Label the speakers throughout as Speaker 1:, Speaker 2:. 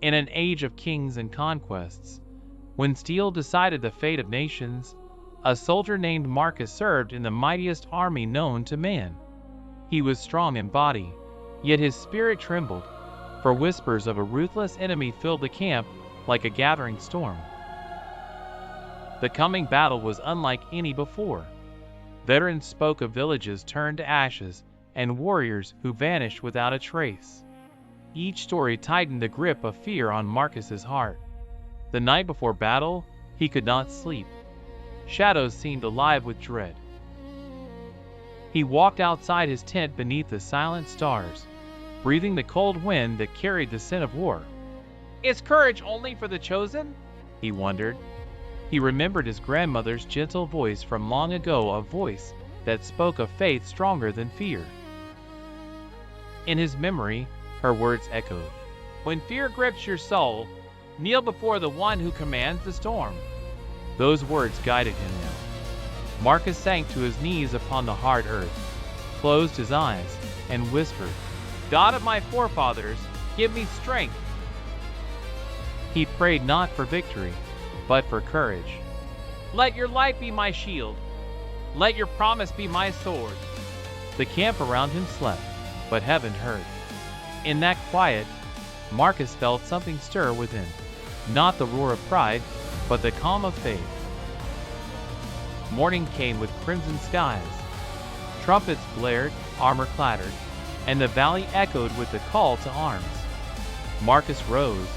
Speaker 1: In an age of kings and conquests, when steel decided the fate of nations, a soldier named Marcus served in the mightiest army known to man. He was strong in body, yet his spirit trembled, for whispers of a ruthless enemy filled the camp like a gathering storm. The coming battle was unlike any before. Veterans spoke of villages turned to ashes and warriors who vanished without a trace. Each story tightened the grip of fear on Marcus's heart. The night before battle, he could not sleep. Shadows seemed alive with dread. He walked outside his tent beneath the silent stars, breathing the cold wind that carried the scent of war. Is courage only for the chosen? He wondered. He remembered his grandmother's gentle voice from long ago, a voice that spoke of faith stronger than fear. In his memory, her words echoed. When fear grips your soul, kneel before the one who commands the storm. Those words guided him now. Marcus sank to his knees upon the hard earth, closed his eyes, and whispered, God of my forefathers, give me strength. He prayed not for victory, but for courage. Let your light be my shield. Let your promise be my sword. The camp around him slept, but heaven heard. In that quiet, Marcus felt something stir within, not the roar of pride, but the calm of faith. Morning came with crimson skies. Trumpets blared, armor clattered, and the valley echoed with the call to arms. Marcus rose,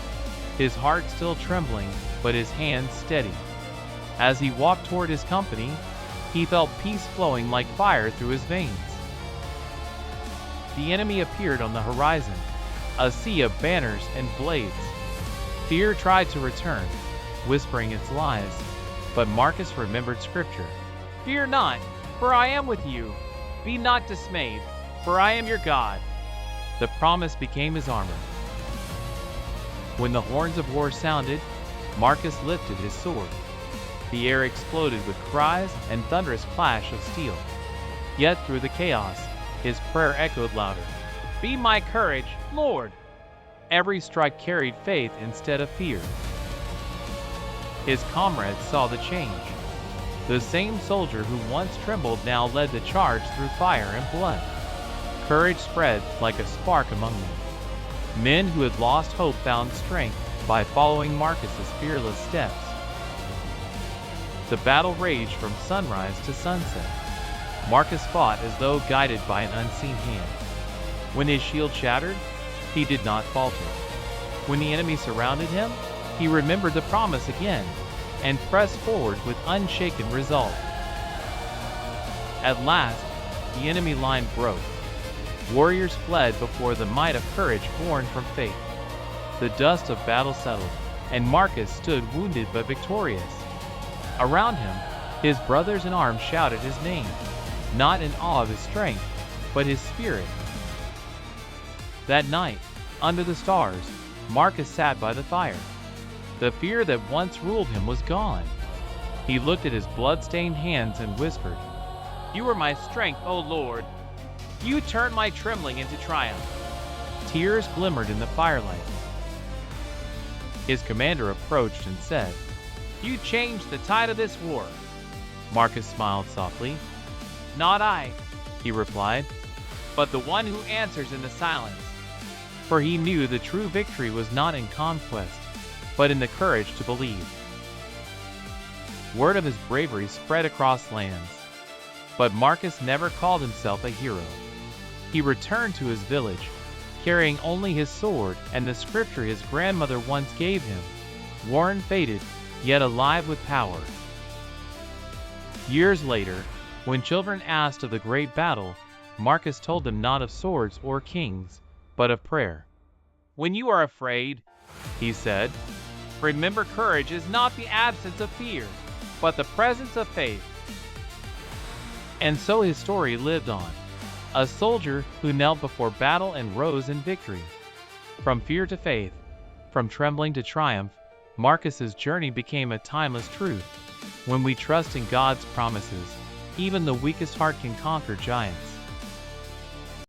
Speaker 1: his heart still trembling, but his hands steady. As he walked toward his company, he felt peace flowing like fire through his veins. The enemy appeared on the horizon, a sea of banners and blades. Fear tried to return, whispering its lies, but Marcus remembered scripture. Fear not, for I am with you. Be not dismayed, for I am your God. The promise became his armor. When the horns of war sounded, Marcus lifted his sword. The air exploded with cries and thunderous clash of steel. Yet through the chaos, his prayer echoed louder. Be my courage, Lord. Every strike carried faith instead of fear. His comrades saw the change. The same soldier who once trembled now led the charge through fire and blood. Courage spread like a spark among them. Men who had lost hope found strength by following Marcus's fearless steps. The battle raged from sunrise to sunset. Marcus fought as though guided by an unseen hand. When his shield shattered, he did not falter. When the enemy surrounded him, he remembered the promise again and pressed forward with unshaken resolve. At last, the enemy line broke. Warriors fled before the might of courage born from faith. The dust of battle settled, and Marcus stood wounded but victorious. Around him, his brothers in arms shouted his name, not in awe of his strength, but his spirit. That night, under the stars, Marcus sat by the fire. The fear that once ruled him was gone. He looked at his blood-stained hands and whispered, You are my strength, O Lord. You turned my trembling into triumph. Tears glimmered in the firelight. His commander approached and said, You changed the tide of this war. Marcus smiled softly. Not I, he replied, but the one who answers in the silence. For he knew the true victory was not in conquest, but in the courage to believe. Word of his bravery spread across lands, but Marcus never called himself a hero. He returned to his village, carrying only his sword and the scripture his grandmother once gave him, worn, faded, yet alive with power. Years later, when children asked of the great battle, Marcus told them not of swords or kings, but of prayer. When you are afraid, he said, remember courage is not the absence of fear, but the presence of faith. And so his story lived on, a soldier who knelt before battle and rose in victory. From fear to faith, from trembling to triumph, Marcus's journey became a timeless truth. When we trust in God's promises, even the weakest heart can conquer giants.